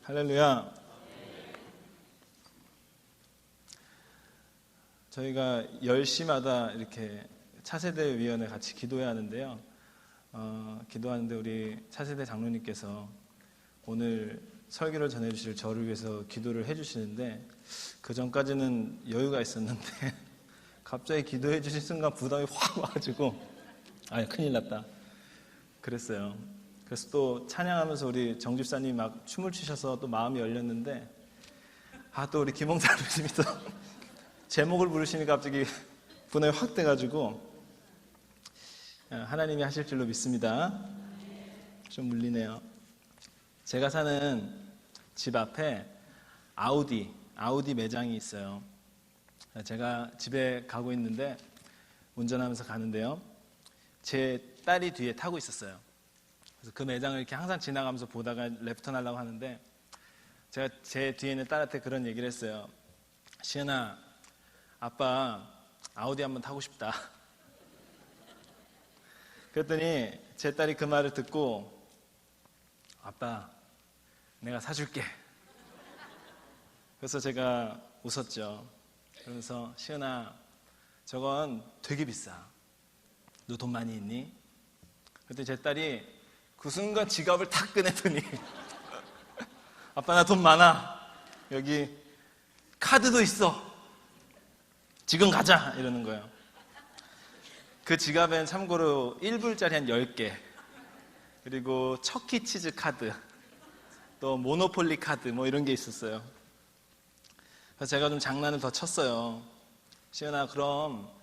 할렐루야. 저희가 10시마다 이렇게 차세대 위원회 같이 기도해야 하는데요. 기도하는데 우리 차세대 장로님께서 오늘 설교를 전해주실 저를 위해서 기도를 해주시는데 그 전까지는 여유가 있었는데 갑자기 기도해 주신 순간 부담이 확 와가지고 큰일 났다 그랬어요. 그래서 또 찬양하면서 우리 정집사님이 막 춤을 추셔서 또 마음이 열렸는데 또 우리 김홍사 교수님이 또 제목을 부르시니까 갑자기 분함이 확 돼가지고 하나님이 하실 줄로 믿습니다. 좀 물리네요. 제가 사는 집 앞에 아우디 매장이 있어요. 제가 집에 가고 있는데 운전하면서 가는데요, 제 딸이 뒤에 타고 있었어요. 그래서 그 매장을 이렇게 항상 지나가면서 보다가 레프턴 하려고 하는데 제가 제 뒤에 있는 딸한테 그런 얘기를 했어요. 시은아, 아빠 아우디 한번 타고 싶다. 그랬더니 제 딸이 그 말을 듣고 아빠 내가 사줄게. 그래서 제가 웃었죠. 그러면서 시은아, 저건 되게 비싸. 너 돈 많이 있니? 그랬더니 제 딸이 그 순간 지갑을 탁 꺼내더니 아빠 나 돈 많아. 여기 카드도 있어. 지금 가자. 이러는 거예요. 그 지갑엔 참고로 1불짜리 한 10개, 그리고 척키 치즈 카드, 또 모노폴리 카드 뭐 이런 게 있었어요. 그래서 제가 좀 장난을 더 쳤어요. 시은아, 그럼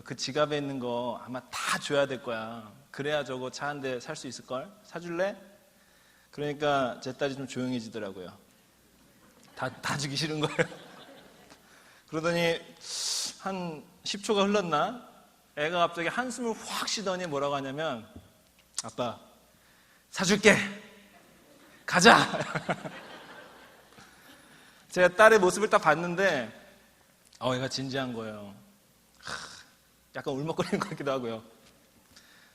그 지갑에 있는 거 아마 다 줘야 될 거야. 그래야 저거 차 한 대 살 수 있을걸? 사줄래? 그러니까 제 딸이 좀 조용해지더라고요. 다 주기 싫은 거예요. 그러더니 한 10초가 흘렀나? 애가 갑자기 한숨을 확 쉬더니 뭐라고 하냐면 아빠 사줄게. 가자. 제가 딸의 모습을 딱 봤는데 애가 진지한 거예요. 약간 울먹거리는 것 같기도 하고요.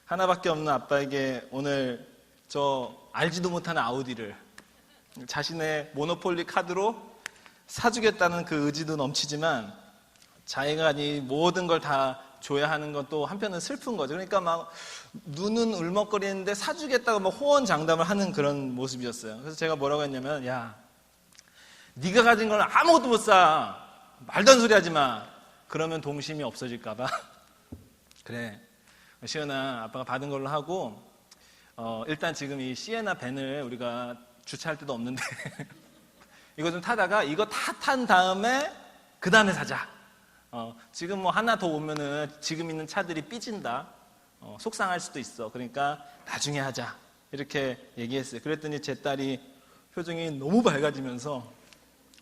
하나밖에 없는 아빠에게 오늘 저 알지도 못하는 아우디를 자신의 모노폴리 카드로 사주겠다는 그 의지도 넘치지만 자기가 이 모든 걸 다 줘야 하는 건 또 한편은 슬픈 거죠. 그러니까 막 눈은 울먹거리는데 사주겠다고 막 호언장담을 하는 그런 모습이었어요. 그래서 제가 뭐라고 했냐면, 야, 네가 가진 걸 아무것도 못 사. 말도 안 소리 하지 마. 그러면 동심이 없어질까 봐. 그래, 시은아, 아빠가 받은 걸로 하고 일단 지금 이 시에나 밴을 우리가 주차할 데도 없는데 이거 좀 타다가 이거 다 탄 다음에 그 다음에 사자. 지금 뭐 하나 더 오면은 지금 있는 차들이 삐진다. 속상할 수도 있어. 그러니까 나중에 하자. 이렇게 얘기했어요. 그랬더니 제 딸이 표정이 너무 밝아지면서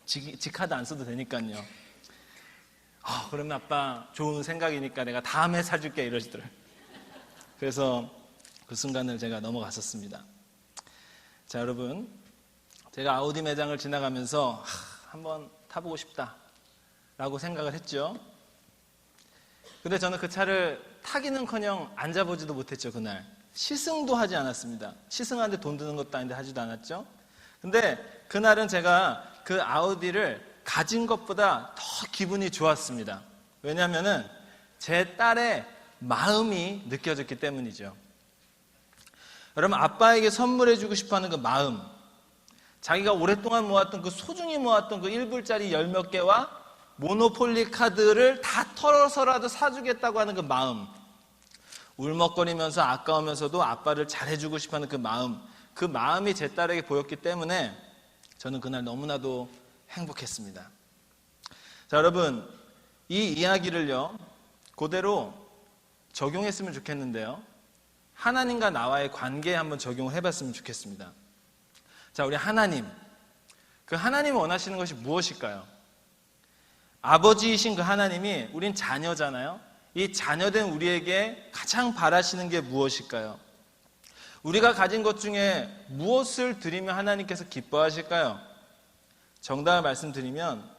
지 카드 안 써도 되니까요. 그러면 아빠 좋은 생각이니까 내가 다음에 사줄게 이러시더라고요. 그래서 그 순간을 제가 넘어갔었습니다. 자, 여러분, 제가 아우디 매장을 지나가면서 한번 타보고 싶다 라고 생각을 했죠. 근데 저는 그 차를 타기는커녕 앉아보지도 못했죠. 그날 시승도 하지 않았습니다. 시승하는데 돈 드는 것도 아닌데 하지도 않았죠. 근데 그날은 제가 그 아우디를 가진 것보다 더 기분이 좋았습니다. 왜냐하면은 제 딸의 마음이 느껴졌기 때문이죠. 여러분, 아빠에게 선물해주고 싶어하는 그 마음, 자기가 오랫동안 모았던 그 소중히 모았던 그 1불짜리 10몇 개와 모노폴리 카드를 다 털어서라도 사주겠다고 하는 그 마음, 울먹거리면서 아까우면서도 아빠를 잘해주고 싶어하는 그 마음이 제 딸에게 보였기 때문에 저는 그날 너무나도 행복했습니다. 자, 여러분, 이 이야기를요 그대로 적용했으면 좋겠는데요, 하나님과 나와의 관계에 한번 적용을 해봤으면 좋겠습니다. 자, 우리 하나님, 그 하나님이 원하시는 것이 무엇일까요? 아버지이신 그 하나님이, 우린 자녀잖아요. 이 자녀된 우리에게 가장 바라시는 게 무엇일까요? 우리가 가진 것 중에 무엇을 드리면 하나님께서 기뻐하실까요? 정답을 말씀드리면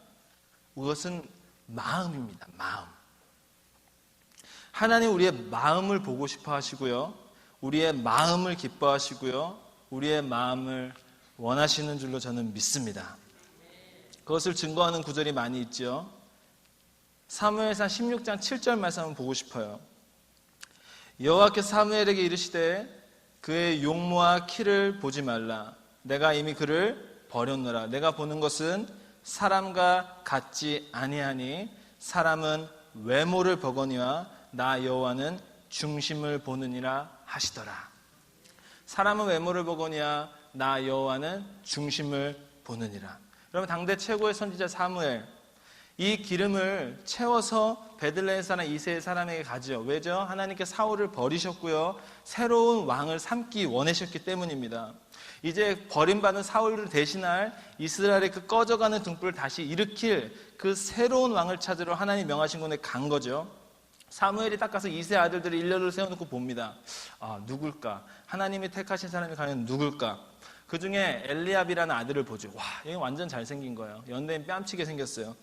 그것은 마음입니다. 마음. 하나님 우리의 마음을 보고 싶어 하시고요, 우리의 마음을 기뻐하시고요, 우리의 마음을 원하시는 줄로 저는 믿습니다. 그것을 증거하는 구절이 많이 있죠. 사무엘상 16장 7절 말씀 한번 보고 싶어요. 여호와께서 사무엘에게 이르시되 그의 용모와 키를 보지 말라. 내가 이미 그를 버렸노라. 내가 보는 것은 사람과 같지 아니하니 사람은 외모를 보거니와 나 여호와는 중심을 보느니라 하시더라. 사람은 외모를 보거니와 나 여호와는 중심을 보느니라. 여러분, 당대 최고의 선지자 사무엘, 이 기름을 채워서 베들레헴 사람 이세의 사람에게 가죠. 왜죠? 하나님께 사울을 버리셨고요, 새로운 왕을 삼기 원하셨기 때문입니다. 이제 버림받은 사울을 대신할 이스라엘의 그 꺼져가는 등불을 다시 일으킬 그 새로운 왕을 찾으러 하나님 명하신 곳에 간 거죠. 사무엘이 딱 가서 이세 아들들의 일렬을 세워놓고 봅니다. 아, 누굴까? 하나님이 택하신 사람이 과연 누굴까? 그 중에 엘리압이라는 아들을 보죠. 와, 얘 완전 잘생긴 거예요. 연대인 뺨치게 생겼어요.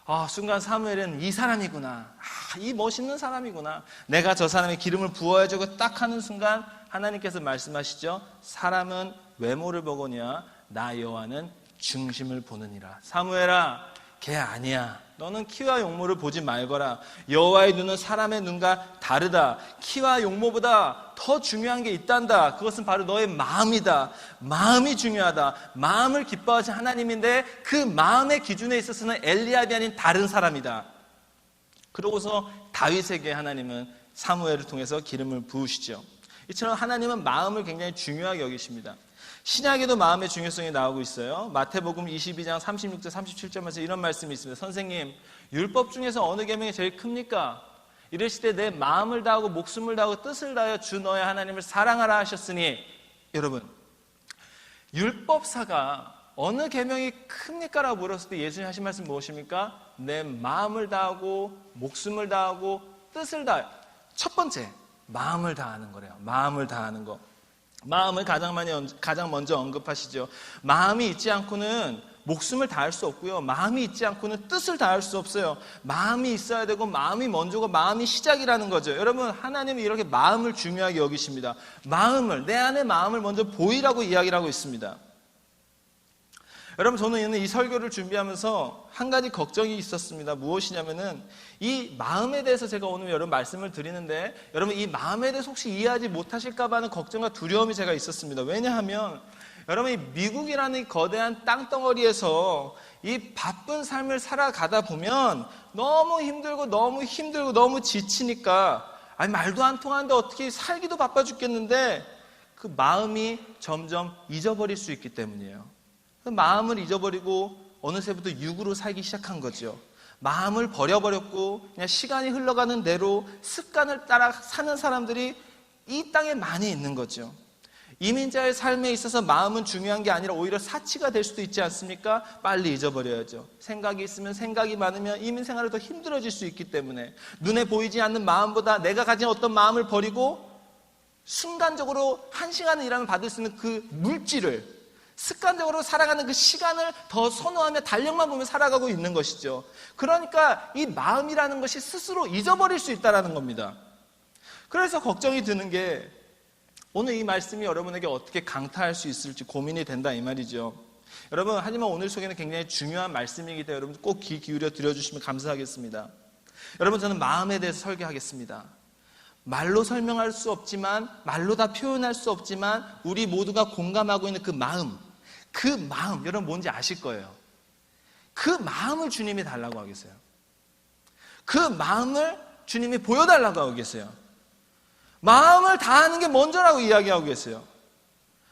아, 순간 사무엘은 이 사람이구나. 아, 이 멋있는 사람이구나. 내가 저 사람의 기름을 부어야죠. 딱 하는 순간 하나님께서 말씀하시죠. 사람은 외모를 보거니와 나 여호와는 중심을 보느니라. 사무엘아, 걔 아니야. 너는 키와 용모를 보지 말거라. 여호와의 눈은 사람의 눈과 다르다. 키와 용모보다 더 중요한 게 있단다. 그것은 바로 너의 마음이다. 마음이 중요하다. 마음을 기뻐하신 하나님인데 그 마음의 기준에 있어서는 엘리압이 아닌 다른 사람이다. 그러고서 다윗에게 하나님은 사무엘을 통해서 기름을 부으시죠. 이처럼 하나님은 마음을 굉장히 중요하게 여기십니다. 신약에도 마음의 중요성이 나오고 있어요. 마태복음 22장 36절 37절에서 이런 말씀이 있습니다. 선생님, 율법 중에서 어느 계명이 제일 큽니까? 이르시되 내 마음을 다하고 목숨을 다하고 뜻을 다하여 주 너의 하나님을 사랑하라 하셨으니. 여러분, 율법사가 어느 계명이 큽니까? 라고 물었을 때 예수님 하신 말씀 무엇입니까? 내 마음을 다하고 목숨을 다하고 뜻을 다하여. 첫 번째, 마음을 다하는 거래요. 마음을 다하는 거. 마음을 가장 먼저 언급하시죠. 마음이 있지 않고는 목숨을 다할 수 없고요, 마음이 있지 않고는 뜻을 다할 수 없어요. 마음이 있어야 되고 마음이 먼저고 마음이 시작이라는 거죠. 여러분, 하나님은 이렇게 마음을 중요하게 여기십니다. 마음을, 내 안의 마음을 먼저 보이라고 이야기를 하고 있습니다. 여러분, 저는 이 설교를 준비하면서 한 가지 걱정이 있었습니다. 무엇이냐면은 이 마음에 대해서 제가 오늘 여러분 말씀을 드리는데, 여러분 이 마음에 대해서 혹시 이해하지 못하실까 봐 하는 걱정과 두려움이 제가 있었습니다. 왜냐하면 여러분, 이 미국이라는 이 거대한 땅덩어리에서 이 바쁜 삶을 살아가다 보면 너무 힘들고 너무 지치니까, 아니 말도 안 통하는데 어떻게 살기도 바빠 죽겠는데 그 마음이 점점 잊어버릴 수 있기 때문이에요. 마음을 잊어버리고 어느새부터 육으로 살기 시작한 거죠. 마음을 버려버렸고 그냥 시간이 흘러가는 대로 습관을 따라 사는 사람들이 이 땅에 많이 있는 거죠. 이민자의 삶에 있어서 마음은 중요한 게 아니라 오히려 사치가 될 수도 있지 않습니까? 빨리 잊어버려야죠. 생각이 있으면, 생각이 많으면 이민 생활이 더 힘들어질 수 있기 때문에 눈에 보이지 않는 마음보다 내가 가진 어떤 마음을 버리고 순간적으로 1시간을 일하면 받을 수 있는 그 물질을, 습관적으로 살아가는 그 시간을 더 선호하며 달력만 보며 살아가고 있는 것이죠. 그러니까 이 마음이라는 것이 스스로 잊어버릴 수 있다는 겁니다. 그래서 걱정이 드는 게 오늘 이 말씀이 여러분에게 어떻게 강타할 수 있을지 고민이 된다 이 말이죠. 여러분, 하지만 오늘 속에는 굉장히 중요한 말씀이기 때문에 여러분 꼭 귀 기울여 들어주시면 감사하겠습니다. 여러분, 저는 마음에 대해서 설교하겠습니다. 말로 설명할 수 없지만, 말로 다 표현할 수 없지만 우리 모두가 공감하고 있는 그 마음, 여러분 뭔지 아실 거예요. 그 마음을 주님이 달라고 하고 계세요. 그 마음을 주님이 보여달라고 하고 계세요. 마음을 다하는 게 먼저라고 이야기하고 계세요.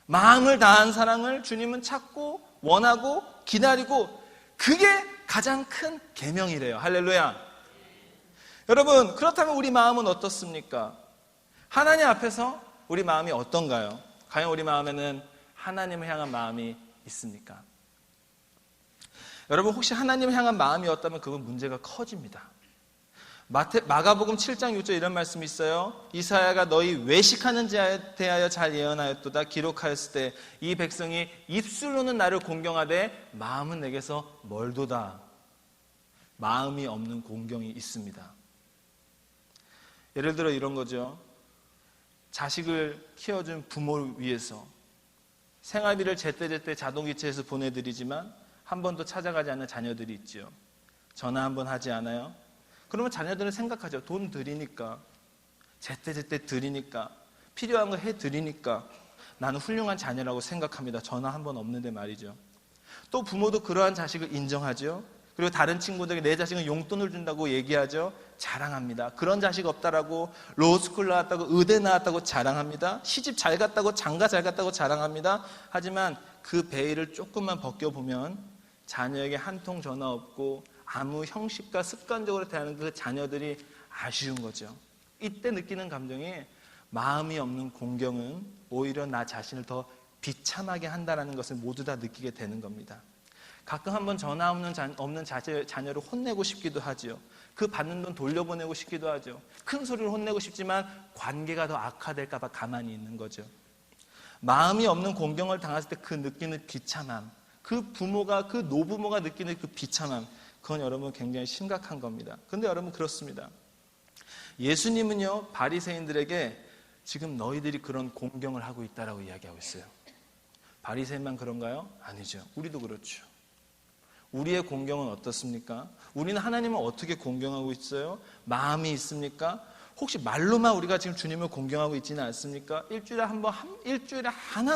마음을 다한 사랑을 주님은 찾고 원하고 기다리고, 그게 가장 큰 계명이래요. 할렐루야. 여러분, 그렇다면 우리 마음은 어떻습니까? 하나님 앞에서 우리 마음이 어떤가요? 과연 우리 마음에는 하나님을 향한 마음이 있습니까? 여러분, 혹시 하나님을 향한 마음이었다면 그건 문제가 커집니다. 마가복음 7장 6절 이런 말씀이 있어요. 이사야가 너희 외식하는 자에 대하여 잘 예언하였도다. 기록하였을 때 이 백성이 입술로는 나를 공경하되 마음은 내게서 멀도다. 마음이 없는 공경이 있습니다. 예를 들어 이런 거죠. 자식을 키워준 부모를 위해서 생활비를 제때제때 자동이체해서 보내드리지만 한 번도 찾아가지 않는 자녀들이 있죠. 전화 한 번 하지 않아요? 그러면 자녀들은 생각하죠. 돈 드리니까, 제때제때 드리니까, 필요한 거 해드리니까 나는 훌륭한 자녀라고 생각합니다. 전화 한 번 없는데 말이죠. 또 부모도 그러한 자식을 인정하죠. 그리고 다른 친구들에게 내 자식은 용돈을 준다고 얘기하죠. 자랑합니다. 그런 자식 없다라고 로스쿨 나왔다고 의대 나왔다고 자랑합니다. 시집 잘 갔다고 장가 잘 갔다고 자랑합니다. 하지만 그 베일을 조금만 벗겨보면 자녀에게 한 통 전화 없고 아무 형식과 습관적으로 대하는 그 자녀들이 아쉬운 거죠. 이때 느끼는 감정이 마음이 없는 공경은 오히려 나 자신을 더 비참하게 한다는 것을 모두 다 느끼게 되는 겁니다. 가끔 한번 전화 없는 자녀를 혼내고 싶기도 하죠. 그 받는 돈 돌려보내고 싶기도 하죠. 큰 소리를 혼내고 싶지만 관계가 더 악화될까 봐 가만히 있는 거죠. 마음이 없는 공경을 당했을 때 그 느끼는 비참함, 그 부모가, 그 노부모가 느끼는 그 비참함, 그건 여러분 굉장히 심각한 겁니다. 그런데 여러분 그렇습니다. 예수님은요, 바리새인들에게 지금 너희들이 그런 공경을 하고 있다라고 이야기하고 있어요. 바리새인만 그런가요? 아니죠. 우리도 그렇죠. 우리의 공경은 어떻습니까? 우리는 하나님을 어떻게 공경하고 있어요? 마음이 있습니까? 혹시 말로만 우리가 지금 주님을 공경하고 있지는 않습니까? 일주일에 한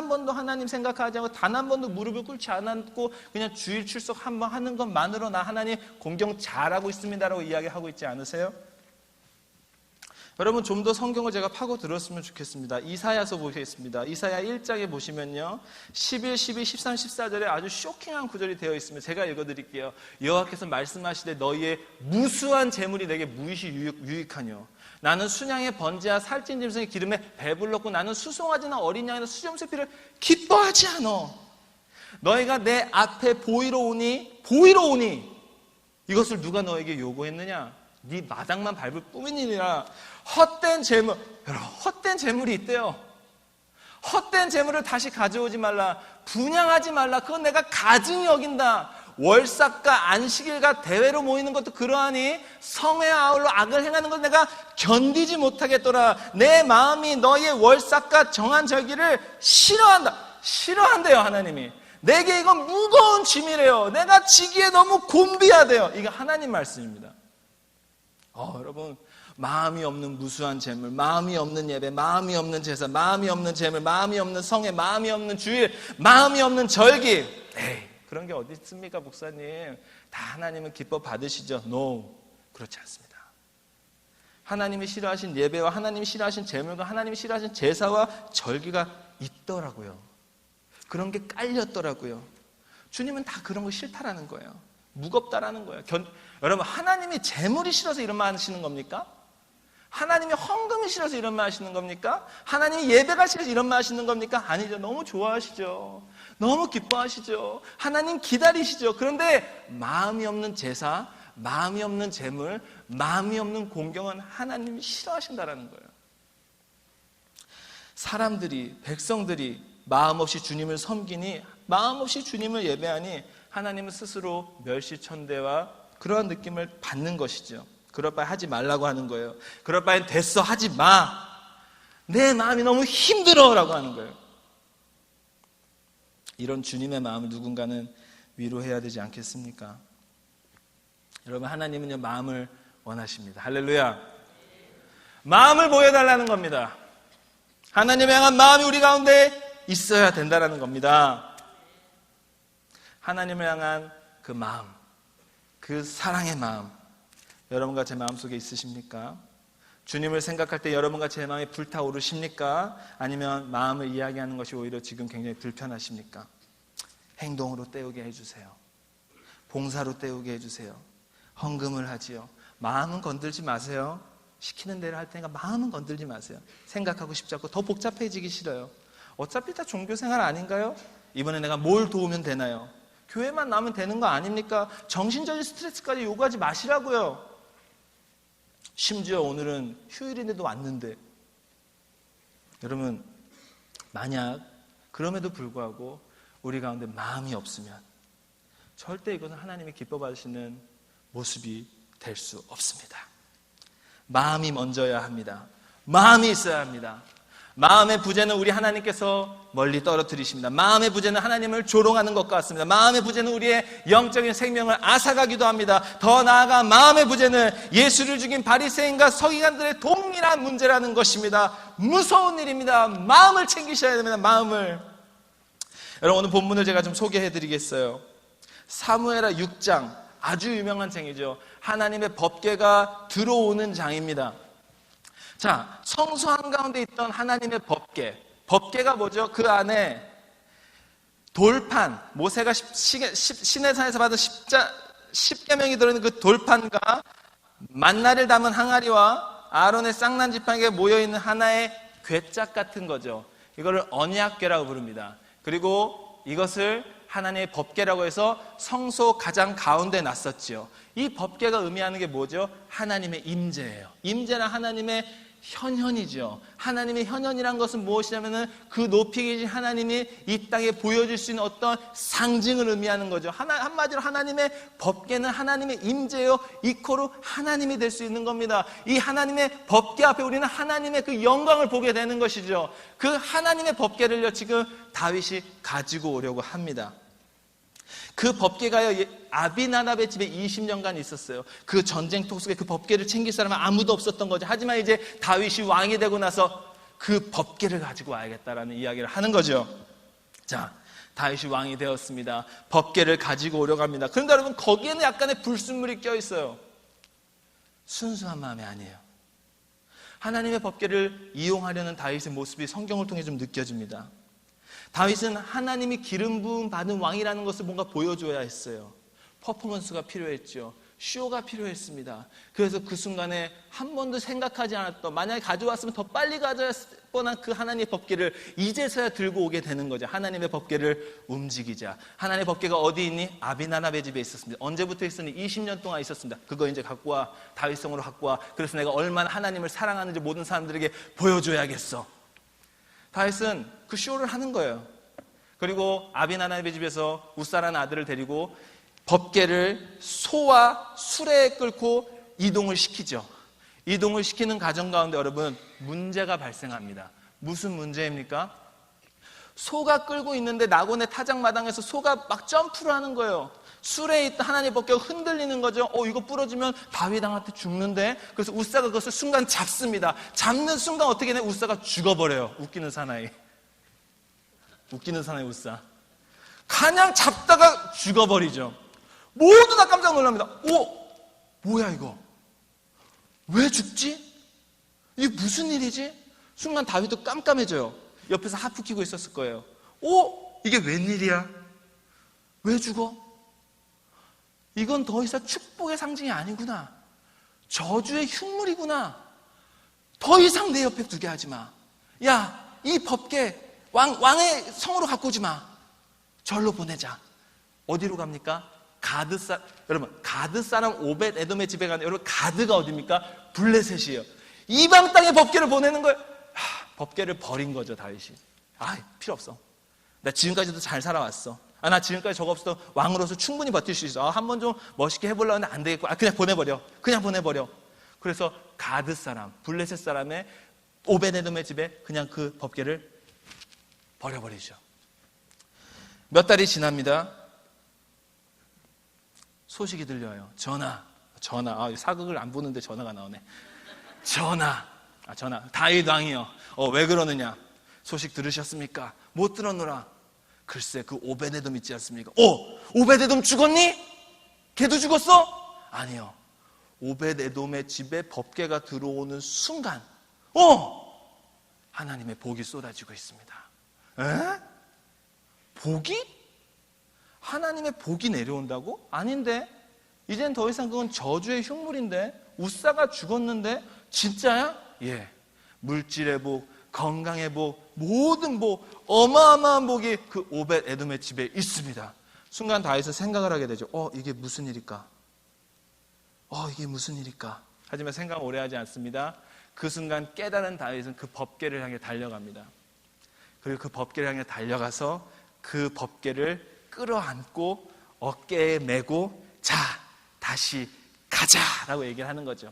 번도 하나님 생각하지 않고 단 한 번도 무릎을 꿇지 않았고 그냥 주일 출석 한 번 하는 것만으로 나 하나님 공경 잘하고 있습니다라고 이야기하고 있지 않으세요? 여러분 좀 더 성경을 제가 파고 들었으면 좋겠습니다. 이사야서 보겠습니다. 이사야 1장에 보시면요, 11, 12, 13, 14절에 아주 쇼킹한 구절이 되어 있습니다. 제가 읽어드릴게요. 여호와께서 말씀하시되 너희의 무수한 재물이 내게 무엇이 유익하뇨? 나는 순양의 번제와 살찐 짐승의 기름에 배불렀고 나는 수송아지나 어린 양이나 수염새 피를 기뻐하지 않아. 너희가 내 앞에 보이러 오니 이것을 누가 너에게 요구했느냐? 네 마당만 밟을 뿐이니라. 헛된 재물, 여러분 헛된 재물이 있대요. 헛된 재물을 다시 가져오지 말라. 분양하지 말라. 그건 내가 가증히 여긴다. 월삭과 안식일과 대회로 모이는 것도 그러하니 성회 아울러 악을 행하는 것 내가 견디지 못하겠더라. 내 마음이 너의 월삭과 정한 절기를 싫어한대요. 하나님이 내게 이건 무거운 짐이래요. 내가 지기에 너무 곤비하대요. 이게 하나님 말씀입니다. 여러분 마음이 없는 무수한 재물, 마음이 없는 예배, 마음이 없는 제사, 마음이 없는 재물, 마음이 없는 성회, 마음이 없는 주일, 마음이 없는 절기, 에이 그런 게 어디 있습니까 목사님? 다 하나님은 기뻐 받으시죠? No, 그렇지 않습니다. 하나님이 싫어하신 예배와 하나님이 싫어하신 재물과 하나님이 싫어하신 제사와 절기가 있더라고요. 그런 게 깔렸더라고요. 주님은 다 그런 거 싫다라는 거예요. 무겁다라는 거예요. 여러분 하나님이 재물이 싫어서 이런 말 하시는 겁니까? 하나님이 헌금이 싫어서 이런 말 하시는 겁니까? 하나님이 예배가 싫어서 이런 말 하시는 겁니까? 아니죠. 너무 좋아하시죠. 너무 기뻐하시죠. 하나님 기다리시죠. 그런데 마음이 없는 제사, 마음이 없는 재물, 마음이 없는 공경은 하나님이 싫어하신다라는 거예요. 사람들이, 백성들이 마음 없이 주님을 섬기니, 마음 없이 주님을 예배하니 하나님은 스스로 멸시천대와 그러한 느낌을 받는 것이죠. 그럴 바에 하지 말라고 하는 거예요. 그럴 바엔 됐어, 하지 마. 내 마음이 너무 힘들어 라고 하는 거예요. 이런 주님의 마음을 누군가는 위로해야 되지 않겠습니까? 여러분 하나님은요 마음을 원하십니다. 할렐루야. 마음을 보여달라는 겁니다. 하나님을 향한 마음이 우리 가운데 있어야 된다는 겁니다. 하나님을 향한 그 마음, 그 사랑의 마음, 여러분과 제 마음속에 있으십니까? 주님을 생각할 때 여러분과 제 마음이 불타오르십니까? 아니면 마음을 이야기하는 것이 오히려 지금 굉장히 불편하십니까? 행동으로 때우게 해주세요. 봉사로 때우게 해주세요. 헌금을 하지요. 마음은 건들지 마세요. 시키는 대로 할 테니까 마음은 건들지 마세요. 생각하고 싶지 않고 더 복잡해지기 싫어요. 어차피 다 종교생활 아닌가요? 이번에 내가 뭘 도우면 되나요? 교회만 나오면 되는 거 아닙니까? 정신적인 스트레스까지 요구하지 마시라고요. 심지어 오늘은 휴일인데도 왔는데, 여러분 만약 그럼에도 불구하고 우리 가운데 마음이 없으면 절대 이것은 하나님이 기뻐 받으시는 모습이 될 수 없습니다. 마음이 먼저야 합니다. 마음이 있어야 합니다. 마음의 부재는 우리 하나님께서 멀리 떨어뜨리십니다. 마음의 부재는 하나님을 조롱하는 것과 같습니다. 마음의 부재는 우리의 영적인 생명을 앗아가기도 합니다. 더 나아가 마음의 부재는 예수를 죽인 바리새인과 서기관들의 동일한 문제라는 것입니다. 무서운 일입니다. 마음을 챙기셔야 됩니다. 마음을. 여러분, 오늘 본문을 제가 좀 소개해 드리겠어요. 사무엘하 6장, 아주 유명한 장이죠. 하나님의 법궤가 들어오는 장입니다. 자, 성소 한가운데 있던 하나님의 법궤. 법궤가 뭐죠? 그 안에 돌판, 모세가 시내산에서 받은 십계명이 들어있는 그 돌판과 만나를 담은 항아리와 아론의 쌍난 지팡이가 모여있는 하나의 궤짝 같은 거죠. 이거를 언약궤라고 부릅니다. 그리고 이것을 하나님의 법궤라고 해서 성소 가장 가운데 놨었지요. 이 법궤가 의미하는 게 뭐죠? 하나님의 임재예요. 임재는 하나님의 현현이죠. 하나님의 현현이란 것은 무엇이냐면은 그 높이 계신 하나님이 이 땅에 보여줄 수 있는 어떤 상징을 의미하는 거죠. 한마디로 하나님의 법궤는 하나님의 임재요, 이코로 하나님이 될 수 있는 겁니다. 이 하나님의 법궤 앞에 우리는 하나님의 그 영광을 보게 되는 것이죠. 그 하나님의 법궤를요, 지금 다윗이 가지고 오려고 합니다. 그 법궤가요, 아비나답의 집에 20년간 있었어요. 그 전쟁터 속에 그 법궤를 챙길 사람은 아무도 없었던 거죠. 하지만 이제 다윗이 왕이 되고 나서 그 법궤를 가지고 와야겠다라는 이야기를 하는 거죠. 자, 다윗이 왕이 되었습니다. 법궤를 가지고 오려고 합니다. 그런데 여러분, 거기에는 약간의 불순물이 껴있어요. 순수한 마음이 아니에요. 하나님의 법궤를 이용하려는 다윗의 모습이 성경을 통해 좀 느껴집니다. 다윗은 하나님이 기름 부음 받은 왕이라는 것을 뭔가 보여줘야 했어요. 퍼포먼스가 필요했죠. 쇼가 필요했습니다. 그래서 그 순간에 한 번도 생각하지 않았던, 만약에 가져왔으면 더 빨리 가져왔을 뻔한 그 하나님의 법궤를 이제서야 들고 오게 되는 거죠. 하나님의 법궤를 움직이자. 하나님의 법궤가 어디 있니? 아비나답의 집에 있었습니다. 언제부터 있었니? 20년 동안 있었습니다. 그거 이제 갖고 와. 다윗성으로 갖고 와. 그래서 내가 얼마나 하나님을 사랑하는지 모든 사람들에게 보여줘야겠어. 다윗은 그 쇼를 하는 거예요. 그리고 아비나답의 집에서 우사라는 아들을 데리고 법궤를 소와 수레에 끌고 이동을 시키죠. 이동을 시키는 과정 가운데 여러분, 문제가 발생합니다. 무슨 문제입니까? 소가 끌고 있는데 낙원의 타작마당에서 소가 막 점프를 하는 거예요. 수레에 있던 하나님의 법궤가 흔들리는 거죠. 이거 부러지면 다윗왕한테 죽는데. 그래서 우사가 그것을 순간 잡습니다. 잡는 순간 어떻게 돼? 우사가 죽어버려요. 웃기는 사나이 우사. 그냥 잡다가 죽어버리죠. 모두 다 깜짝 놀랍니다. 뭐야 이거? 왜 죽지? 이게 무슨 일이지? 순간 다윗도 깜깜해져요. 옆에서 하프 키고 있었을 거예요. 이게 웬일이야? 왜 죽어? 이건 더 이상 축복의 상징이 아니구나. 저주의 흉물이구나. 더 이상 내 옆에 두게 하지 마. 야, 이 법궤 왕의 성으로 갖고 오지 마. 절로 보내자. 어디로 갑니까? 여러분, 가드 사람 오벳 에돔의 집에 가는, 여러분, 가드가 어디입니까? 블레셋이에요. 이방 땅에 법궤를 보내는 거예요. 법궤를 버린 거죠, 다윗이. 필요 없어. 나 지금까지도 잘 살아왔어. 나 지금까지 저거 없어도 왕으로서 충분히 버틸 수 있어. 한번 좀 멋있게 해보려고 하는데 안 되겠고. 그냥 보내버려. 그래서 가드 사람, 블레셋 사람의 오벳 에돔의 집에 그냥 그 법궤를 버려버리죠. 몇 달이 지납니다. 소식이 들려요. 전화. 사극을 안 보는데 전화가 나오네. 전화. 다윗 왕이요. 왜 그러느냐? 소식 들으셨습니까? 못 들었노라. 글쎄, 그 오벳 에돔 있지 않습니까? 오벳 에돔 죽었니? 걔도 죽었어? 아니요. 오벳 에돔의 집에 법궤가 들어오는 순간, 하나님의 복이 쏟아지고 있습니다. 복이? 하나님의 복이 내려온다고? 아닌데? 이젠 더 이상 그건 저주의 흉물인데? 우사가 죽었는데? 진짜야? 예. 물질의 복, 건강의 복, 모든 복, 어마어마한 복이 그 오벳 에돔의 집에 있습니다. 순간 다윗은 생각을 하게 되죠. 이게 무슨 일일까? 하지만 생각 오래 하지 않습니다. 그 순간 깨달은 다윗은 그 법궤를 향해 달려갑니다. 그리고 그 법궤를 향해 달려가서 그 법궤를 끌어안고 어깨에 메고, 자, 다시 가자라고 얘기를 하는 거죠.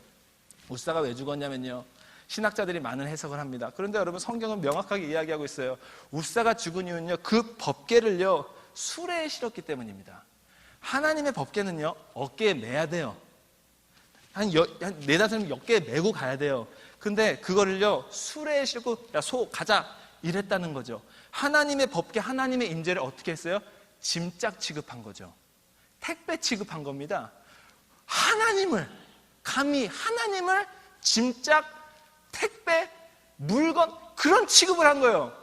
우사가 왜 죽었냐면요, 신학자들이 많은 해석을 합니다. 그런데 여러분 성경은 명확하게 이야기하고 있어요. 우사가 죽은 이유는요, 그 법궤를요 수레에 실었기 때문입니다. 하나님의 법궤는요 어깨에 매야 돼요. 한 네다섯 명 어깨에 메고 가야 돼요. 근데 그거를요 수레에 싣고 야 소 가자 이랬다는 거죠. 하나님의 법궤, 하나님의 임재를 어떻게 했어요? 짐짝 취급한 거죠. 택배 취급한 겁니다. 하나님을, 감히 하나님을 짐짝 택배, 물건, 그런 취급을 한 거예요.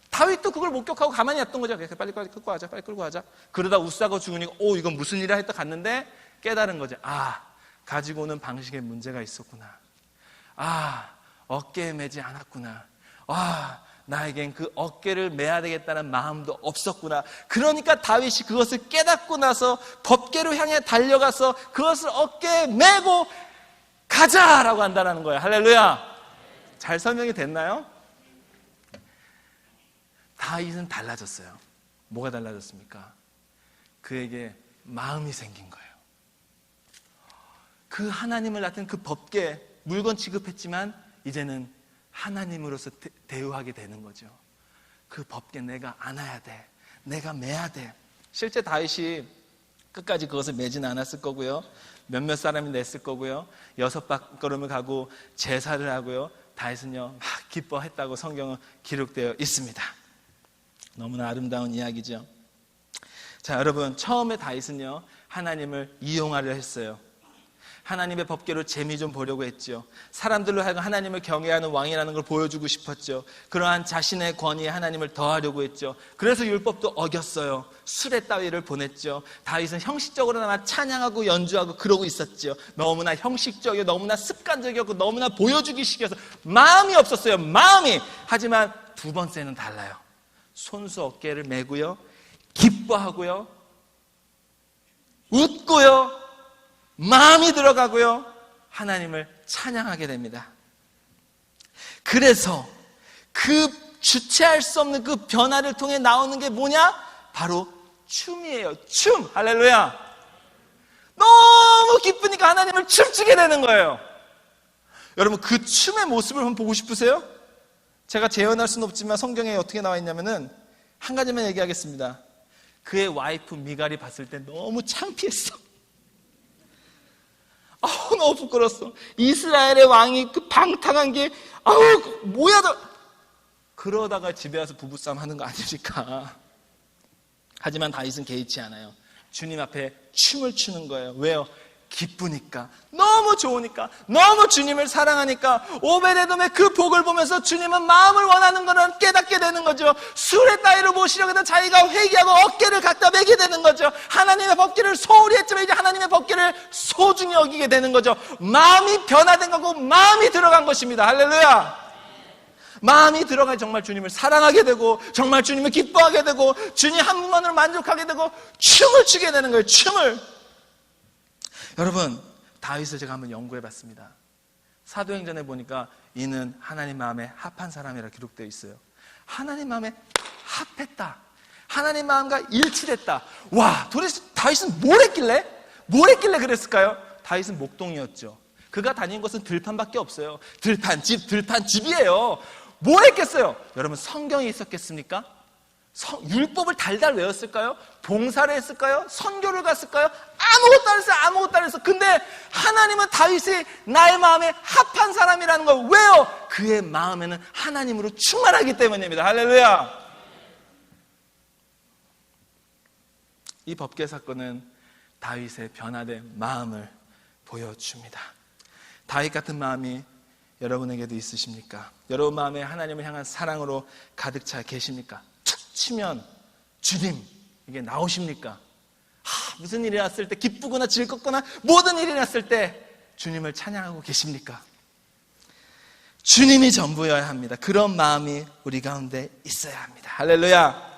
다윗도 그걸 목격하고 가만히 놨던 거죠. 빨리 끌고 가자, 빨리 끌고 가자. 그러다 우사가 죽으니까 이건 무슨 일이야 했다 갔는데 깨달은 거죠. 가지고 오는 방식에 문제가 있었구나. 어깨에 매지 않았구나. 나에겐 그 어깨를 매야 되겠다는 마음도 없었구나. 그러니까 다윗이 그것을 깨닫고 나서 법궤로 향해 달려가서 그것을 어깨에 메고 가자라고 한다는 거예요. 할렐루야. 잘 설명이 됐나요? 다윗은 달라졌어요. 뭐가 달라졌습니까? 그에게 마음이 생긴 거예요. 그 하나님을 낳은 그 법궤, 물건 취급했지만 이제는 하나님으로서 대우하게 되는 거죠. 그 법궤 내가 안아야 돼. 내가 매야 돼. 실제 다윗이 끝까지 그것을 매진 않았을 거고요. 몇몇 사람이 냈을 거고요. 6발걸음을 가고 제사를 하고요. 다윗은요 막 기뻐했다고 성경은 기록되어 있습니다. 너무나 아름다운 이야기죠. 자, 여러분, 처음에 다윗은요 하나님을 이용하려 했어요. 하나님의 법궤로 재미 좀 보려고 했죠. 사람들로 하여금 하나님을 경외하는 왕이라는 걸 보여주고 싶었죠. 그러한 자신의 권위에 하나님을 더하려고 했죠. 그래서 율법도 어겼어요. 수레 따위를 보냈죠. 다윗은 형식적으로나마 찬양하고 연주하고 그러고 있었죠. 너무나 형식적이고 너무나 습관적이었고 너무나 보여주기식이어서 마음이 없었어요. 마음이. 하지만 두 번째는 달라요. 손수 어깨를 메고요, 기뻐하고요, 웃고요, 마음이 들어가고요, 하나님을 찬양하게 됩니다. 그래서 그 주체할 수 없는 그 변화를 통해 나오는 게 뭐냐? 바로 춤이에요. 춤. 할렐루야. 너무 기쁘니까 하나님을 춤추게 되는 거예요. 여러분, 그 춤의 모습을 한번 보고 싶으세요? 제가 재현할 수는 없지만 성경에 어떻게 나와 있냐면은 한 가지만 얘기하겠습니다. 그의 와이프 미갈이 봤을 때 너무 창피했어. 너무 부끄러웠어. 이스라엘의 왕이 그 방탕한 게 뭐야 그러다가 집에 와서 부부싸움 하는 거 아닙니까? 하지만 다윗은 개의치 않아요. 주님 앞에 춤을 추는 거예요. 왜요? 기쁘니까, 너무 좋으니까, 너무 주님을 사랑하니까. 오베데돔의 그 복을 보면서 주님은 마음을 원하는 것을 깨닫게 되는 거죠. 수레 따위로 모시려고 해도 자기가 회개하고 어깨를 갖다 매게 되는 거죠. 하나님의 법궤를 소홀히 했지만 이제 하나님의 법궤를 소중히 여기게 되는 거죠. 마음이 변화된 거고 마음이 들어간 것입니다. 할렐루야. 마음이 들어가 정말 주님을 사랑하게 되고 정말 주님을 기뻐하게 되고 주님 한 분만으로 만족하게 되고 춤을 추게 되는 거예요. 춤을. 여러분, 다윗을 제가 한번 연구해 봤습니다. 사도행전에 보니까 이는 하나님 마음에 합한 사람이라 기록되어 있어요. 하나님 마음에 합했다. 하나님 마음과 일치됐다. 와, 도대체 다윗은 뭘 했길래 그랬을까요? 다윗은 목동이었죠. 그가 다닌 것은 들판밖에 없어요. 들판집이에요. 뭘 했겠어요? 여러분, 성경이 있었겠습니까? 율법을 달달 외웠을까요? 봉사를 했을까요? 선교를 갔을까요? 아무것도 안 했어요. 근데 하나님은 다윗이 나의 마음에 합한 사람이라는 거. 왜요? 그의 마음에는 하나님으로 충만하기 때문입니다. 할렐루야. 이 법궤 사건은 다윗의 변화된 마음을 보여줍니다. 다윗 같은 마음이 여러분에게도 있으십니까? 여러분 마음에 하나님을 향한 사랑으로 가득 차 계십니까? 치면 주님 이게 나오십니까? 무슨 일이 났을 때 기쁘거나 즐겁거나 모든 일이 났을 때 주님을 찬양하고 계십니까? 주님이 전부여야 합니다. 그런 마음이 우리 가운데 있어야 합니다. 할렐루야.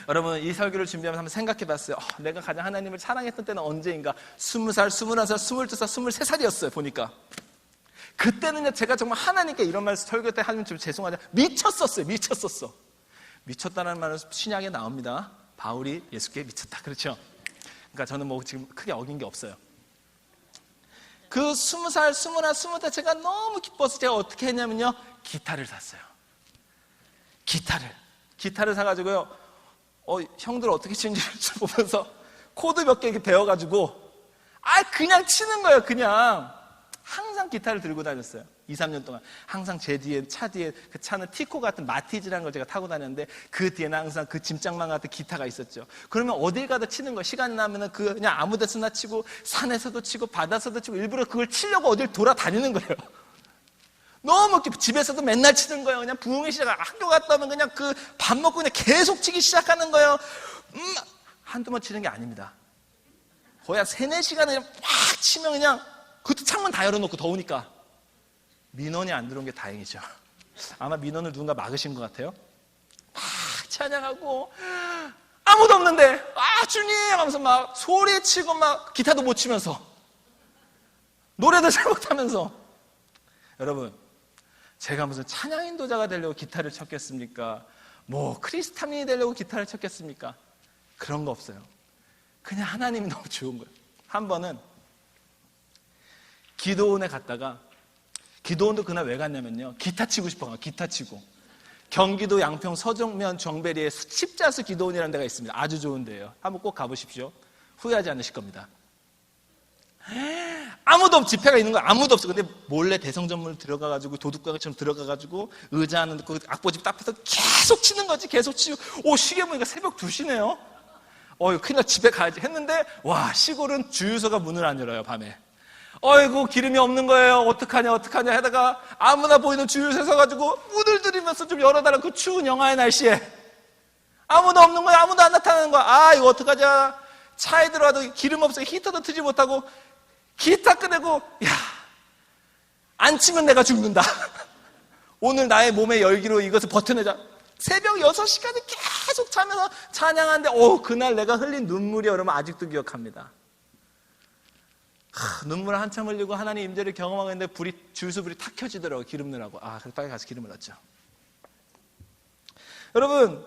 여러분, 이 설교를 준비하면서 한번 생각해 봤어요. 내가 가장 하나님을 사랑했던 때는 언제인가? 20살, 21살, 22살, 23살이었어요. 보니까 그때는요 제가 정말 하나님께 이런 말 설교 때 하면 좀 죄송하지만 미쳤었어. 미쳤다는 말은 신약에 나옵니다. 바울이 예수께 미쳤다. 그렇죠? 그러니까 저는 뭐 지금 크게 어긴 게 없어요. 그 20살, 21, 22 제가 너무 기뻐서 제가 어떻게 했냐면요, 기타를 샀어요. 기타를 사가지고요, 형들 어떻게 치는지 보면서 코드 몇 개 이렇게 배워가지고 그냥 치는 거예요. 그냥 항상 기타를 들고 다녔어요. 2, 3년 동안 항상 제 뒤에, 차 뒤에, 그 차는 티코 같은 마티즈라는 걸 제가 타고 다녔는데 그 뒤에는 항상 그 짐장만 같은 기타가 있었죠. 그러면 어딜 가도 치는 거예요. 시간 나면은 그냥 아무 데서나 치고, 산에서도 치고, 바다에서도 치고, 일부러 그걸 치려고 어딜 돌아다니는 거예요. 너무 집에서도 맨날 치는 거예요. 그냥 부흥회 시작, 학교 갔다 오면 그냥 그 밥 먹고 그냥 계속 치기 시작하는 거예요. 한두 번 치는 게 아닙니다. 거의 한 3, 4시간을 그냥 팍 치면 그냥, 그것도 창문 다 열어놓고 더우니까. 민원이 안 들어온 게 다행이죠. 아마 민원을 누군가 막으신 것 같아요. 막 찬양하고 아무도 없는데 주님 하면서 막 소리치고 막 기타도 못 치면서 노래도 잘 못하면서. 여러분, 제가 무슨 찬양 인도자가 되려고 기타를 쳤겠습니까? 뭐 크리스타민이 되려고 기타를 쳤겠습니까? 그런 거 없어요. 그냥 하나님이 너무 좋은 거예요. 한 번은 기도원에 갔다가, 기도원도 그날 왜 갔냐면요, 기타 치고 싶어요. 기타 치고. 경기도 양평 서정면 정배리에 십자수 기도원이라는 데가 있습니다. 아주 좋은 데예요. 한번 꼭 가보십시오. 후회하지 않으실 겁니다. 아무도 없, 집회가 있는 거야. 아무도 없어. 근데 몰래 대성전문을 들어가가지고, 도둑가게처럼 들어가가지고 의자 하나 넣고 악보집 딱 펴서 계속 치는 거지. 계속 치고, 시계 보니까 새벽 2시네요. 큰일 나, 집에 가야지 했는데, 시골은 주유소가 문을 안 열어요, 밤에. 어이구, 기름이 없는 거예요. 어떡하냐 하다가 아무나 보이는 주유소에 서가지고 문을 들이면서 좀 열어달라. 그 추운 영하의 날씨에 아무도 없는 거야. 아무도 안 나타나는 거야. 이거 어떡하자. 차에 들어와도 기름 없어서 히터도 트지 못하고 기타 꺼내고, 안 치면 내가 죽는다. 오늘 나의 몸의 열기로 이것을 버텨내자. 새벽 6시까지 계속 자면서 찬양하는데, 그날 내가 흘린 눈물이, 여러분 아직도 기억합니다. 눈물을 한참 흘리고 하나님 임재를 경험하고 있는데 주유소 불이 탁 켜지더라고요. 기름 넣으라고. 그래서 빨리 가서 기름을 넣었죠. 여러분,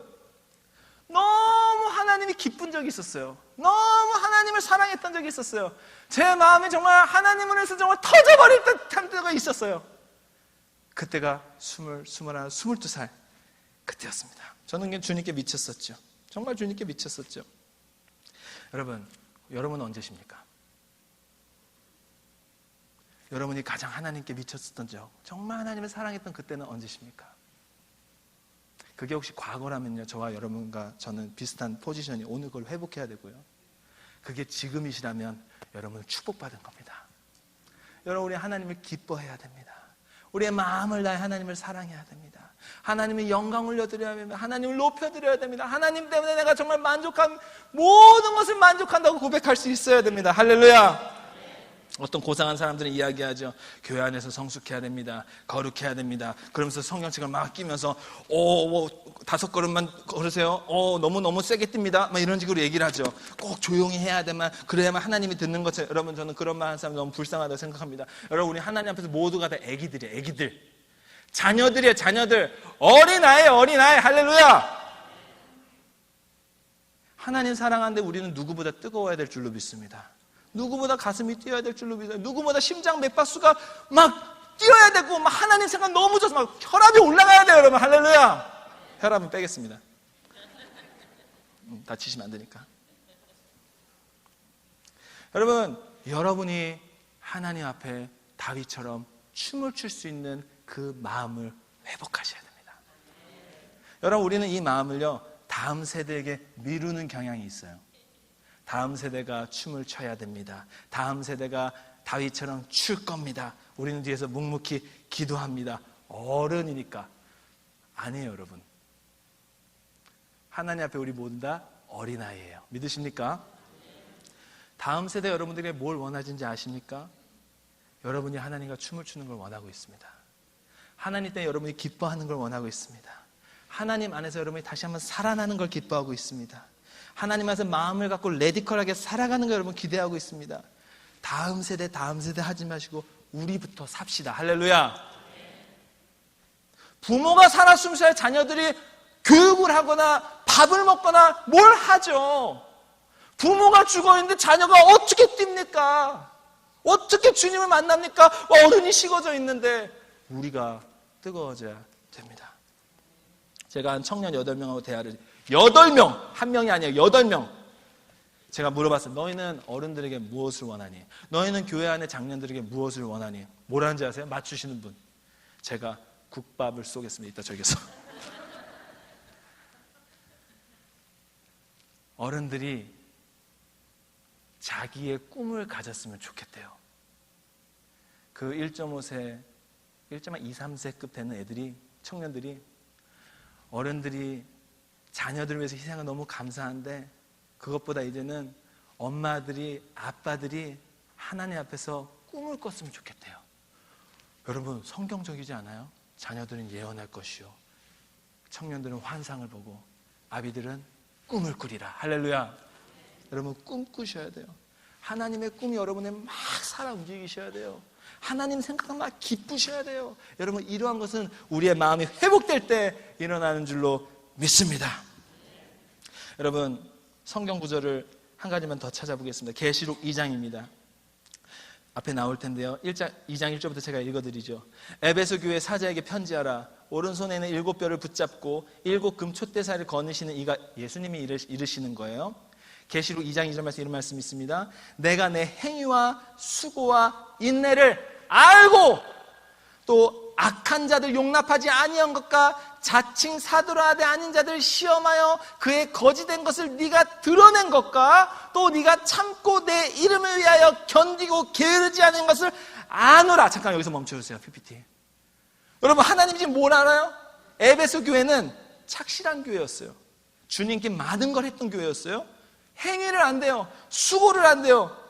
너무 하나님이 기쁜 적이 있었어요. 너무 하나님을 사랑했던 적이 있었어요. 제 마음이 정말 하나님을 해서 정말 터져버릴 듯한 때가 있었어요. 그때가 20, 21, 22살 그때였습니다. 저는 주님께 미쳤었죠. 정말 주님께 미쳤었죠. 여러분은 언제십니까? 여러분이 가장 하나님께 미쳤었던 적, 정말 하나님을 사랑했던 그때는 언제십니까? 그게 혹시 과거라면요, 저와 여러분과 저는 비슷한 포지션이, 오늘 그걸 회복해야 되고요. 그게 지금이시라면 여러분은 축복받은 겁니다. 여러분, 우리 하나님을 기뻐해야 됩니다. 우리의 마음을 다해 하나님을 사랑해야 됩니다. 하나님의 영광을 올려드려야 됩니다. 하나님을 높여드려야 됩니다. 하나님 때문에 내가 정말 만족한 모든 것을 만족한다고 고백할 수 있어야 됩니다. 할렐루야. 어떤 고상한 사람들은 이야기하죠. 교회 안에서 성숙해야 됩니다. 거룩해야 됩니다. 그러면서 성경책을 막 끼면서 5걸음만 걸으세요. 너무 세게 띱니다. 막 이런 식으로 얘기를 하죠. 꼭 조용히 해야 되만, 그래야만 하나님이 듣는 것처럼. 여러분, 저는 그런 말 하는 사람 너무 불쌍하다고 생각합니다. 여러분, 우리 하나님 앞에서 모두가 다 애기들이에요. 애기들. 자녀들이에요. 자녀들. 어린아이. 할렐루야. 하나님 사랑하는데 우리는 누구보다 뜨거워야 될 줄로 믿습니다. 누구보다 가슴이 뛰어야 될 줄로 믿어요. 누구보다 심장 맥박수가 막 뛰어야 되고, 막 하나님 생각 너무 좋아서 막 혈압이 올라가야 돼요, 여러분. 할렐루야. 혈압은 빼겠습니다. 다치시면 안 되니까. 여러분, 여러분이 하나님 앞에 다윗처럼 춤을 출 수 있는 그 마음을 회복하셔야 됩니다. 여러분, 우리는 이 마음을요, 다음 세대에게 미루는 경향이 있어요. 다음 세대가 춤을 춰야 됩니다. 다음 세대가 다윗처럼 출 겁니다. 우리는 뒤에서 묵묵히 기도합니다. 어른이니까. 아니에요, 여러분. 하나님 앞에 우리 모두 다 어린아이예요. 믿으십니까? 다음 세대 여러분들에게 뭘 원하는지 아십니까? 여러분이 하나님과 춤을 추는 걸 원하고 있습니다. 하나님 때문에 여러분이 기뻐하는 걸 원하고 있습니다. 하나님 안에서 여러분이 다시 한번 살아나는 걸 기뻐하고 있습니다. 하나님 안에서 마음을 갖고 레디컬하게 살아가는 걸 여러분 기대하고 있습니다. 다음 세대 하지 마시고 우리부터 삽시다. 할렐루야. 부모가 살아 숨쉬어야 자녀들이 교육을 하거나 밥을 먹거나 뭘 하죠. 부모가 죽어있는데 자녀가 어떻게 뜁니까? 어떻게 주님을 만납니까? 어른이 식어져 있는데 우리가 뜨거워져야 됩니다. 제가 한 청년 8명하고 대화를 8명! 한 명이 아니에요. 8명. 제가 물어봤어요. 너희는 어른들에게 무엇을 원하니? 너희는 교회 안에 장년들에게 무엇을 원하니? 뭐라는지 아세요? 맞추시는 분. 제가 국밥을 쏘겠습니다. 이따 저기서. 어른들이 자기의 꿈을 가졌으면 좋겠대요. 그 1.5세, 1.2, 3세급 되는 애들이, 청년들이 어른들이 자녀들을 위해서 희생은 너무 감사한데 그것보다 이제는 엄마들이, 아빠들이 하나님 앞에서 꿈을 꿨으면 좋겠대요. 여러분, 성경적이지 않아요? 자녀들은 예언할 것이요, 청년들은 환상을 보고, 아비들은 꿈을 꾸리라. 할렐루야. 여러분, 꿈 꾸셔야 돼요. 하나님의 꿈이 여러분의 막 살아 움직이셔야 돼요. 하나님 생각은 막 기쁘셔야 돼요. 여러분, 이러한 것은 우리의 마음이 회복될 때 일어나는 줄로 믿습니다. 여러분, 성경 구절을 한 가지만 더 찾아보겠습니다. 계시록 2장입니다. 앞에 나올 텐데요. 2장 1절부터 제가 읽어드리죠. 에베소 교회 사자에게 편지하라. 오른손에는 7뼈를 붙잡고 7 금 촛대사를 거느시는 이가 예수님이 이르시는 거예요. 계시록 2장 2절 말씀, 이런 말씀이 있습니다. 내가 내 행위와 수고와 인내를 알고 또 악한 자들 용납하지 아니한 것과 자칭 사도라되 아닌 자들 시험하여 그의 거짓된 것을 네가 드러낸 것과 또 네가 참고 내 이름을 위하여 견디고 게으르지 않은 것을 아노라. 잠깐 여기서 멈춰주세요. PPT. 여러분, 하나님이 지금 뭘 알아요? 에베소 교회는 착실한 교회였어요. 주님께 많은 걸 했던 교회였어요. 행위를 안 돼요. 수고를 안 돼요.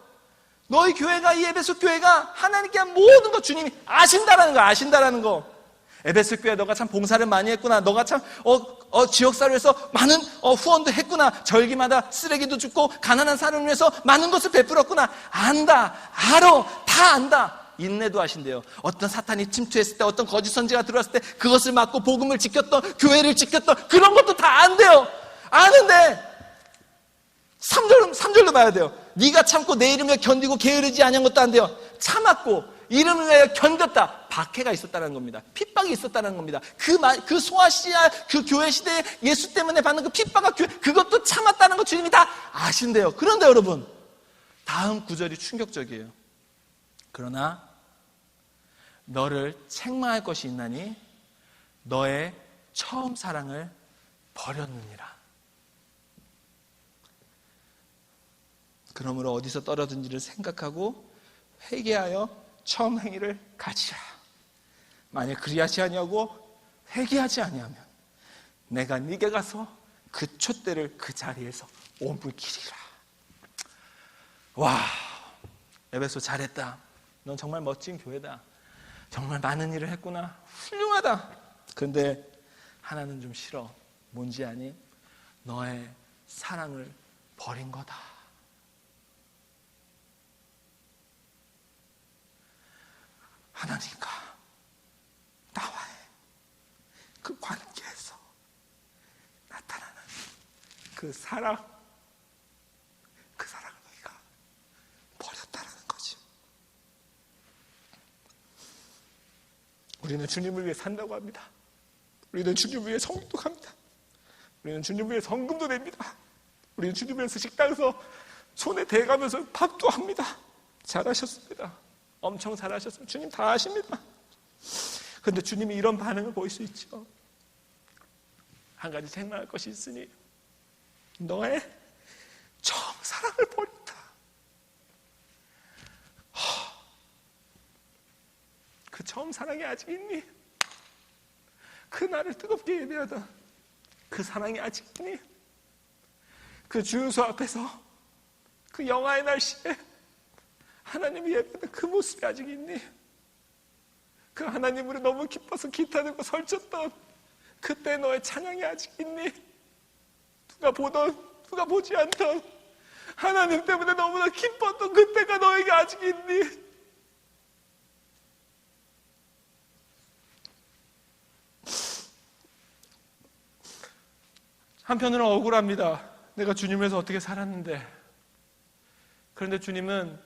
너희 교회가, 이 에베소 교회가 하나님께 한 모든 거 주님이 아신다라는 거, 아신다라는 거. 에베소 교회 너가 참 봉사를 많이 했구나. 너가 참 지역사를 위해서 많은 후원도 했구나. 절기마다 쓰레기도 줍고 가난한 사람을 위해서 많은 것을 베풀었구나. 안다. 알아. 다 안다. 인내도 하신대요. 어떤 사탄이 침투했을 때, 어떤 거짓 선지가 들어왔을 때 그것을 막고 복음을 지켰던, 교회를 지켰던 그런 것도 다 안돼요. 아는데 3절로 봐야 돼요. 네가 참고 내 이름을 견디고 게으르지 아니한 것도 안 돼요. 참았고 이름을 위하여 견뎠다. 박해가 있었다는 겁니다. 핍박이 있었다는 겁니다. 그 소아시아 그 교회 시대에 예수 때문에 받는 그 핍박과 그것도 참았다는 거 주님이 다 아신대요. 그런데 여러분, 다음 구절이 충격적이에요. 그러나 너를 책망할 것이 있나니 너의 처음 사랑을 버렸느니라. 그러므로 어디서 떨어진지를 생각하고 회개하여 처음 행위를 가지라. 만약 그리하지 아니하고 회개하지 아니하면 내가 네게 가서 그 촛대를 그 자리에서 옮기리라. 와, 에베소 잘했다. 넌 정말 멋진 교회다. 정말 많은 일을 했구나. 훌륭하다. 그런데 하나는 좀 싫어. 뭔지 아니? 너의 사랑을 버린 거다. 하나님과 나와의 그 관계에서 나타나는 그 사랑을 너희가 버렸다라는 거지. 우리는 주님을 위해 산다고 합니다. 우리는 주님을 위해 성도합니다. 우리는 주님을 위해 성금도 냅니다. 우리는 주님을 위해서 식당에서 손에 대가면서 밥도 합니다. 잘하셨습니다. 엄청 잘하셨습니다. 주님 다 아십니다. 그런데 주님이 이런 반응을 보일 수 있죠. 한 가지 생각할 것이 있으니 너의 처음 사랑을 버렸다. 그 처음 사랑이 아직 있니? 그 나를 뜨겁게 예배하던 그 사랑이 아직 있니? 그 주유소 앞에서 그 영하의 날씨에 하나님이 예배하는 그 모습이 아직 있니? 그 하나님으로 너무 기뻐서 기타 들고 설쳤던 그때 너의 찬양이 아직 있니? 누가 보던 누가 보지 않던 하나님 때문에 너무나 기뻤던 그때가 너에게 아직 있니? 한편으로는 억울합니다. 내가 주님에서 어떻게 살았는데. 그런데 주님은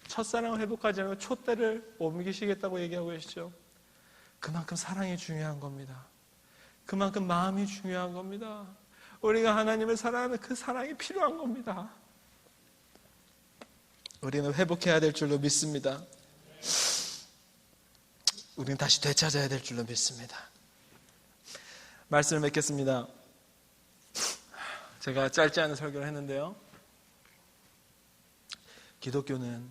첫사랑을 회복하지 않으면 촛대를 옮기시겠다고 얘기하고 계시죠. 그만큼 사랑이 중요한 겁니다. 그만큼 마음이 중요한 겁니다. 우리가 하나님을 사랑하는 그 사랑이 필요한 겁니다. 우리는 회복해야 될 줄로 믿습니다. 우리는 다시 되찾아야 될 줄로 믿습니다. 말씀을 맺겠습니다. 제가 짧지 않은 설교를 했는데요, 기독교는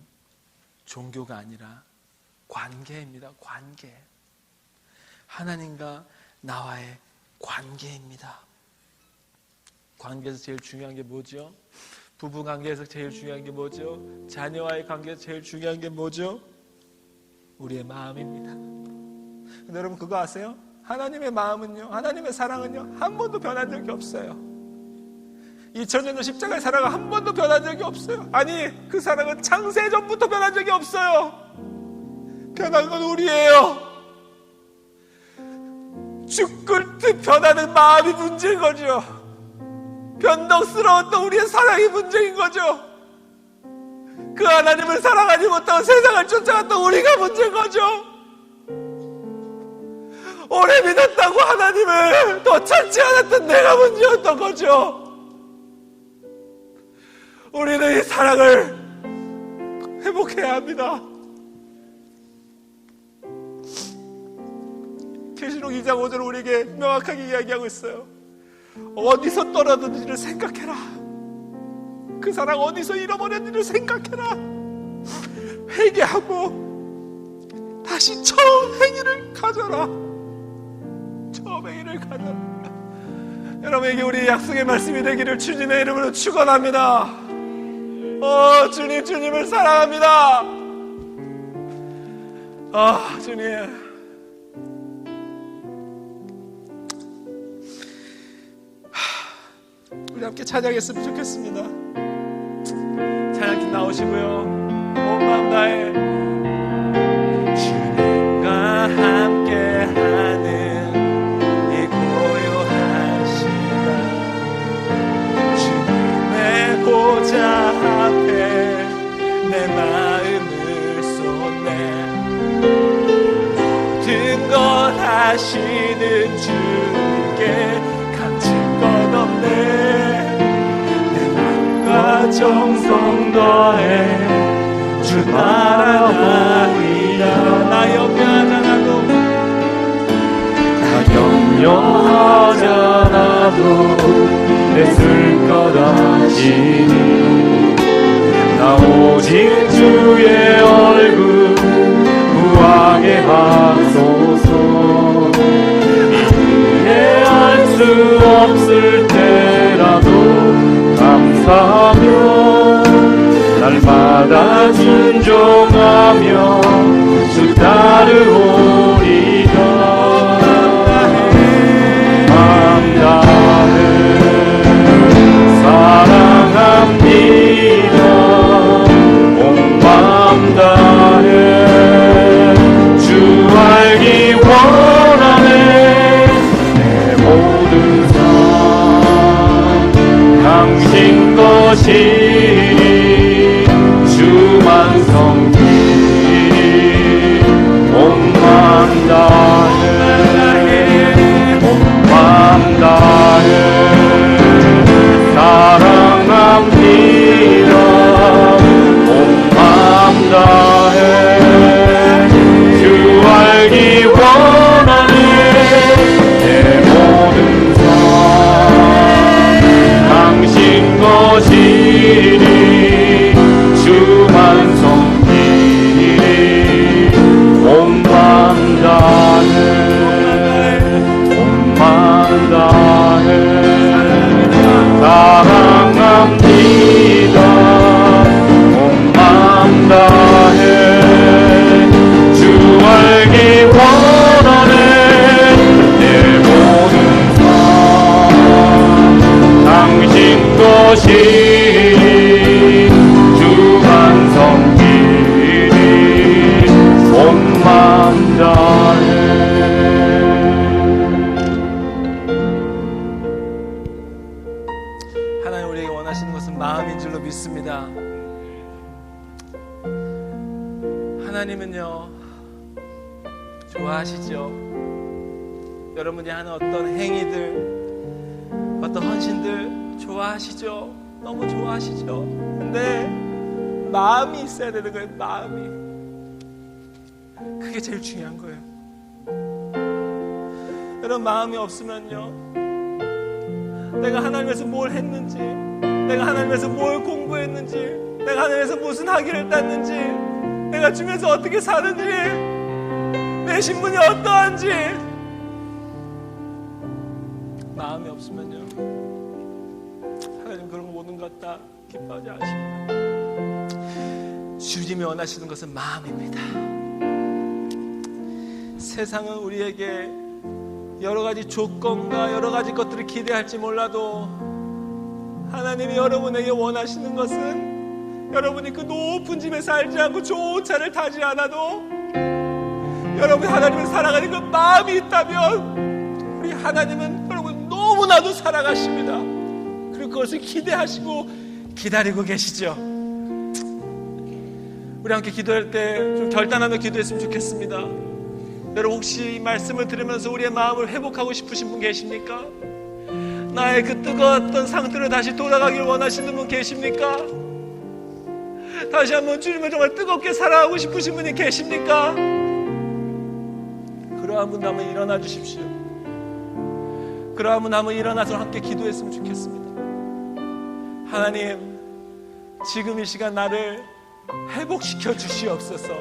종교가 아니라 관계입니다. 관계. 하나님과 나와의 관계입니다. 관계에서 제일 중요한 게 뭐죠? 부부 관계에서 제일 중요한 게 뭐죠? 자녀와의 관계에서 제일 중요한 게 뭐죠? 우리의 마음입니다. 근데 여러분 그거 아세요? 하나님의 마음은요, 하나님의 사랑은요, 한 번도 변한 적이 없어요. 2000년 전 십자가의 사랑은 한 번도 변한 적이 없어요. 아니, 그 사랑은 창세전부터 변한 적이 없어요. 변한 건 우리예요. 죽을 듯 변하는 마음이 문제인 거죠. 변덕스러웠던 우리의 사랑이 문제인 거죠. 그 하나님을 사랑하지 못하고 세상을 쫓아갔던 우리가 문제인 거죠. 오래 믿었다고 하나님을 더 찾지 않았던 내가 문제였던 거죠. 우리는 이 사랑을 회복해야 합니다. 계시록 2장 5절 우리에게 명확하게 이야기하고 있어요. 어디서 떨어졌는지를 생각해라. 그 사랑 어디서 잃어버렸는지를 생각해라. 회개하고 다시 처음 행위를 가져라. 처음 행위를 가져라. 여러분에게 우리의 약속의 말씀이 되기를 주님의 이름으로 축원합니다. 주님, 주님을 사랑합니다. 주님. 우리 함께 찬양했으면 좋겠습니다. 찬양팀 나오시고요. 온 마음 다해 주님과 함께하는 이 고요한 시간, 주님의 보좌 앞에 내 마음을 쏟네. 모든 것 하시는 주님께 감출 것 없네. 내 맘과 정성 더해 주 따라가리라. 나 염려하잖아도 애쓸 것 아시니 나 오직 주의 얼굴 구하게 하소서. 이해할 수 없을 때라도 감사하며 날마다 순종하며 주 따르오리다. 마음 다해 사랑합니다. 온 마음 다해 주 알기 원하네. 내 모든 삶 당신 것이니 주만 섬기리. 온 마음 다해 온 마음 다해 사랑합니다. 온 마음 다해 주 알기 원하네. 내 모든 삶 당신 것이니 주만 섬기리. 온 마음 다해 온 마음 다해 사랑합니다. 온 마음 다해 주 알기 원하네. 내 모든 삶 당신 것이니 주만 섬기리. 온 마음 다해. 하나님 우리에게 원하시는 것은 마음인 줄로 믿습니다. 하나님은요, 좋아하시죠. 여러분이 하는 어떤 행위들, 어떤 헌신들 좋아하시죠. 너무 좋아하시죠. 근데 마음이 있어야 되는 거예요. 마음이. 그게 제일 중요한 거예요. 여러분, 마음이 없으면요, 내가 하나님에서 뭘 했는지, 내가 하나님에서 뭘 공부했는지, 내가 하나님에서 무슨 학위를 땄는지, 내가 주면서 어떻게 사는지, 내 신분이 어떠한지, 마음이 없으면요, 하나님 그런 거 모든 것 다 기뻐하지 않으십니다. 주님이 원하시는 것은 마음입니다. 세상은 우리에게 여러 가지 조건과 여러 가지 것들을 기대할지 몰라도 하나님이 여러분에게 원하시는 것은 여러분이 그 높은 집에 살지 않고 좋은 차를 타지 않아도 여러분이 하나님을 사랑하는 그 마음이 있다면 우리 하나님은 여러분 너무나도 사랑하십니다. 그리고 그것을 기대하시고 기다리고 계시죠. 우리 함께 기도할 때 좀 결단하며 기도했으면 좋겠습니다. 여러분, 혹시 이 말씀을 들으면서 우리의 마음을 회복하고 싶으신 분 계십니까? 나의 그 뜨거웠던 상태로 다시 돌아가길 원하시는 분 계십니까? 다시 한번 주님을 정말 뜨겁게 사랑하고 싶으신 분이 계십니까? 그러한 분 한번 일어나 주십시오. 그러한 분 한번 일어나서 함께 기도했으면 좋겠습니다. 하나님, 지금 이 시간 나를 회복시켜 주시옵소서.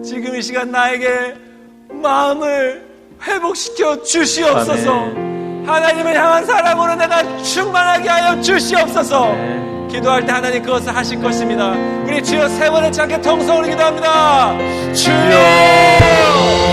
지금 이 시간 나에게 마음을 회복시켜 주시옵소서. 아멘. 하나님을 향한 사랑으로 내가 충만하게 하여 주시옵소서. 아멘. 기도할 때 하나님 그것을 하실 것입니다. 우리 주여 세 번을 짧게 통성으로 기도합니다. 주여